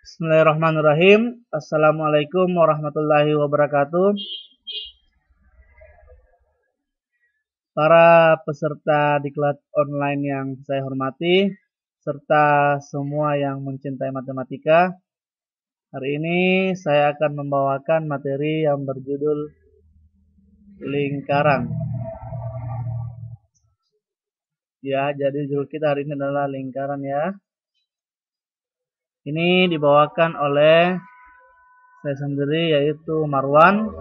Bismillahirrahmanirrahim. Assalamualaikum warahmatullahi wabarakatuh. Para peserta diklat online yang saya hormati, serta semua yang mencintai matematika. Hari ini saya akan membawakan materi yang berjudul lingkaran. Ya, jadi judul kita hari ini adalah lingkaran ya. Ini dibawakan oleh saya sendiri, yaitu Marwan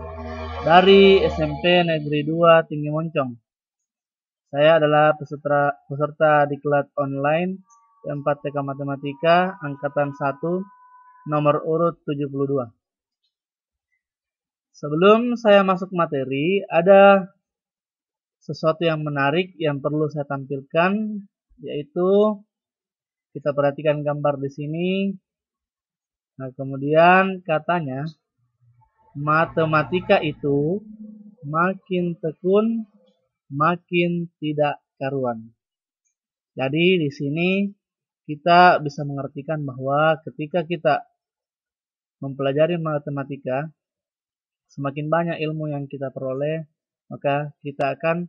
dari SMP Negeri 2 Tinggi Moncong. Saya adalah peserta diklat online P4TK Matematika Angkatan 1 nomor urut 72. Sebelum saya masuk materi, ada sesuatu yang menarik yang perlu saya tampilkan, yaitu kita perhatikan gambar di sini. Nah, kemudian katanya matematika itu makin tekun, makin tidak karuan. Jadi di sini kita bisa mengartikan bahwa ketika kita mempelajari matematika, semakin banyak ilmu yang kita peroleh, maka kita akan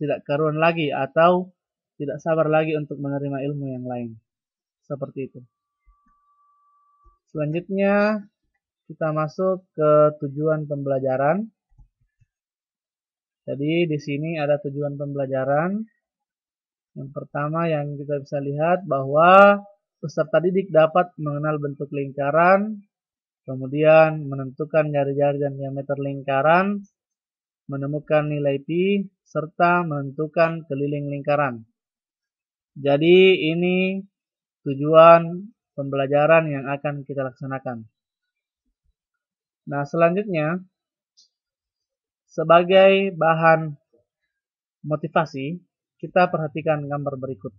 tidak karuan lagi atau tidak sabar lagi untuk menerima ilmu yang lain. Seperti itu. Selanjutnya kita masuk ke tujuan pembelajaran. Jadi di sini ada tujuan pembelajaran. Yang pertama yang kita bisa lihat bahwa peserta didik dapat mengenal bentuk lingkaran, kemudian menentukan jari-jari dan diameter lingkaran, menemukan nilai pi, serta menentukan keliling lingkaran. Jadi ini tujuan pembelajaran yang akan kita laksanakan. Nah, selanjutnya sebagai bahan motivasi, kita perhatikan gambar berikut.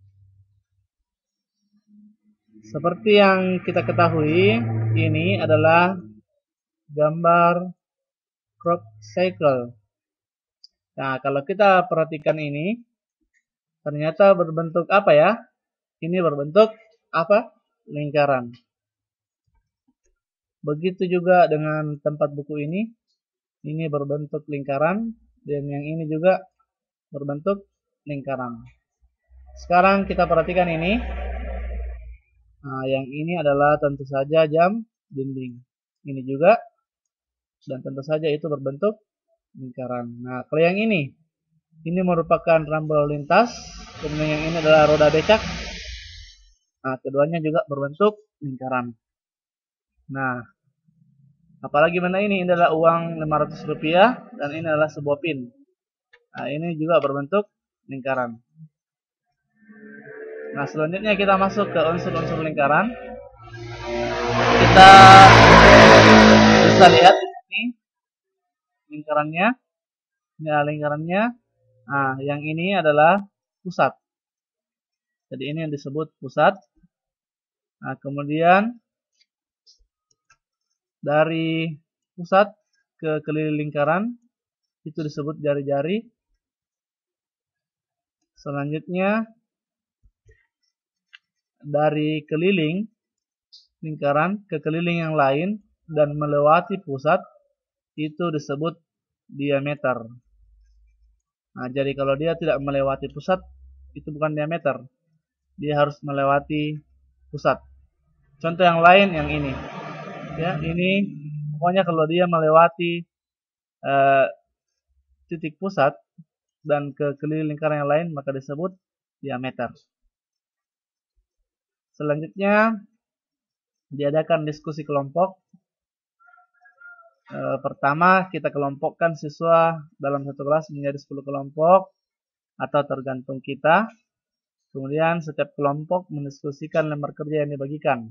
Seperti yang kita ketahui, ini adalah gambar crop circle. Nah, kalau kita perhatikan ini, ternyata berbentuk apa ya? Ini berbentuk apa? Lingkaran. Begitu juga dengan tempat buku ini berbentuk lingkaran, dan yang ini juga berbentuk lingkaran. Sekarang kita perhatikan ini. Nah, yang ini adalah tentu saja jam dinding. Ini juga, dan tentu saja itu berbentuk lingkaran. Nah, kalau yang ini merupakan rambu lalu lintas, kemudian yang ini adalah roda becak. Nah, keduanya juga berbentuk lingkaran. Nah, apalagi mana ini adalah uang Rp500 dan ini adalah sebuah pin. Nah, ini juga berbentuk lingkaran. Nah, selanjutnya kita masuk ke unsur-unsur lingkaran. Kita bisa lihat di sini lingkarannya. Ini adalah lingkarannya. Nah, yang ini adalah pusat. Jadi ini yang disebut pusat. Nah, kemudian dari pusat ke keliling lingkaran itu disebut jari-jari. Selanjutnya dari keliling lingkaran ke keliling yang lain dan melewati pusat itu disebut diameter. Nah, jadi kalau dia tidak melewati pusat itu bukan diameter. Dia harus melewati pusat. Contoh yang lain yang ini. Ya, ini pokoknya kalau dia melewati titik pusat dan ke keliling lingkaran yang lain maka disebut diameter. Selanjutnya diadakan diskusi kelompok. Pertama kita kelompokkan siswa dalam satu kelas menjadi 10 kelompok atau tergantung kita. Kemudian setiap kelompok mendiskusikan lembar kerja yang dibagikan.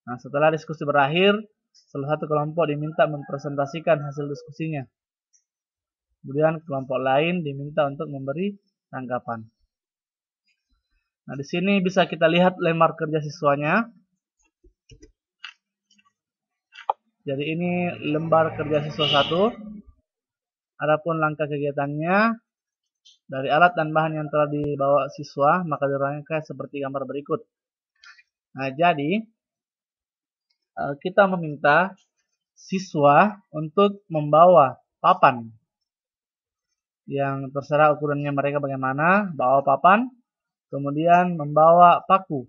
Nah, setelah diskusi berakhir, salah satu kelompok diminta mempresentasikan hasil diskusinya. Kemudian kelompok lain diminta untuk memberi tanggapan. Nah, di sini bisa kita lihat lembar kerja siswanya. Jadi ini lembar kerja siswa 1. Adapun langkah kegiatannya dari alat dan bahan yang telah dibawa siswa maka dirangkai seperti gambar berikut. Nah, jadi kita meminta siswa untuk membawa papan yang terserah ukurannya mereka bagaimana, bawa papan, kemudian membawa paku.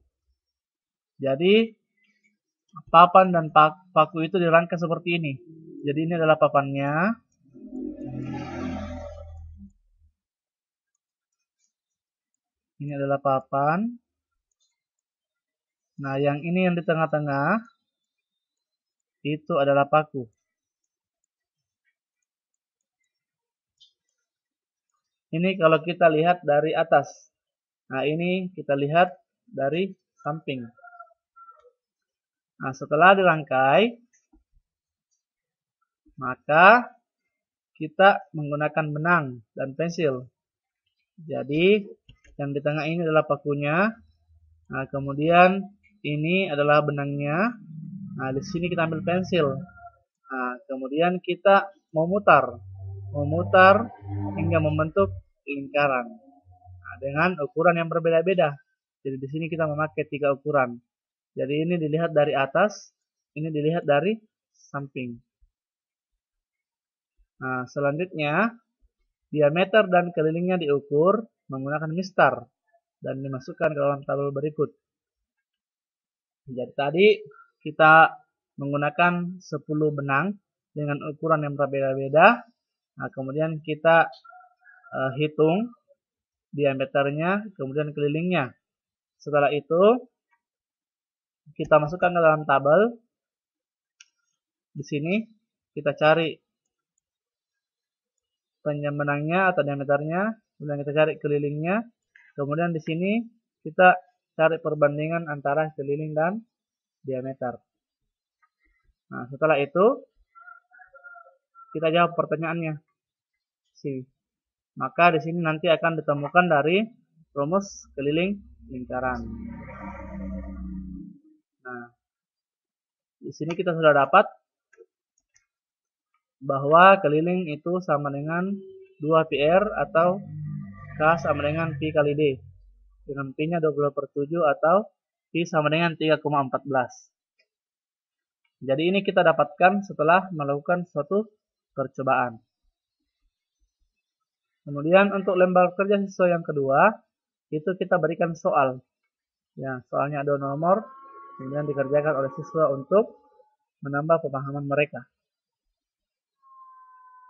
Jadi papan dan paku itu dirangkai seperti ini. Jadi ini adalah papannya. Ini adalah papan. Nah, yang ini yang di tengah-tengah itu adalah paku. Ini kalau kita lihat dari atas. Nah, ini kita lihat dari samping. Nah, setelah dirangkai, maka kita menggunakan benang dan pensil. Jadi, yang di tengah ini adalah pakunya. Nah, kemudian ini adalah benangnya. Nah, di sini kita ambil pensil. Nah, kemudian kita memutar hingga membentuk lingkaran. Nah, dengan ukuran yang berbeda-beda. Jadi di sini kita memakai 3 ukuran. Jadi ini dilihat dari atas, ini dilihat dari samping. Nah, selanjutnya diameter dan kelilingnya diukur menggunakan mistar dan dimasukkan ke dalam tabel berikut. Jadi tadi kita menggunakan 10 benang dengan ukuran yang berbeda-beda. Nah, kemudian kita hitung diameternya, kemudian kelilingnya. Setelah itu kita masukkan ke dalam tabel. Di sini kita cari panjang benangnya atau diameternya, kemudian kita cari kelilingnya. Kemudian di sini kita cari perbandingan antara keliling dan diameter. Nah, setelah itu kita jawab pertanyaannya. Maka di sini nanti akan ditemukan dari rumus keliling lingkaran. Nah, di sini kita sudah dapat bahwa keliling itu sama dengan 2πr atau K sama dengan Pi kali D. Dengan Pi-nya 20/7 atau Pi sama dengan 3,14. Jadi ini kita dapatkan setelah melakukan suatu percobaan. Kemudian untuk lembar kerja siswa yang kedua, itu kita berikan soal. Ya, soalnya ada nomor, kemudian dikerjakan oleh siswa untuk menambah pemahaman mereka.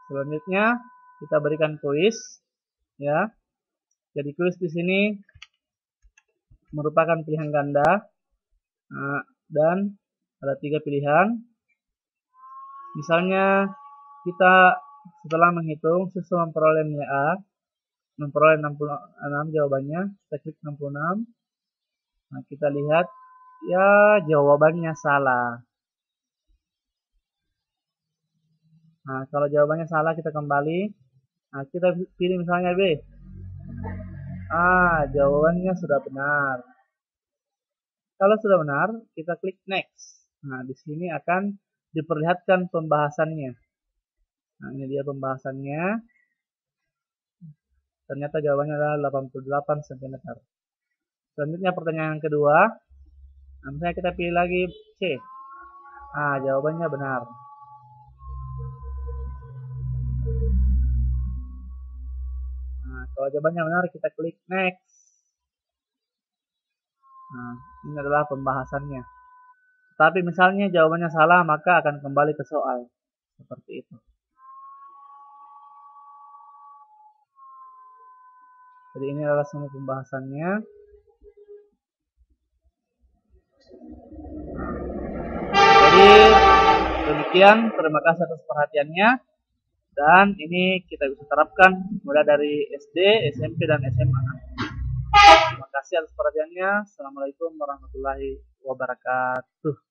Selanjutnya kita berikan kuis, ya. Jadi kuis di sini merupakan pilihan ganda dan ada 3 pilihan. Misalnya kita setelah menghitung siswa memperoleh nilai A, memperoleh 66 jawabannya, kita klik 66. Nah, kita lihat ya jawabannya salah. Nah, kalau jawabannya salah kita kembali. Nah, kita pilih misalnya B. Jawabannya sudah benar. Kalau sudah benar, kita klik next. Nah, di sini akan diperlihatkan pembahasannya. Nah, ini dia pembahasannya. Ternyata jawabannya adalah 88 cm. Selanjutnya pertanyaan kedua. Nah, misalnya kita pilih lagi C. Jawabannya benar. Nah, kalau jawabannya benar, kita klik next. Nah, ini adalah pembahasannya. Tapi misalnya jawabannya salah, maka akan kembali ke soal. Seperti itu. Jadi ini adalah semua pembahasannya. Jadi demikian, terima kasih atas perhatiannya. Dan ini kita bisa terapkan mulai dari SD, SMP, dan SMA. Terima kasih atas perhatiannya. Assalamualaikum warahmatullahi wabarakatuh.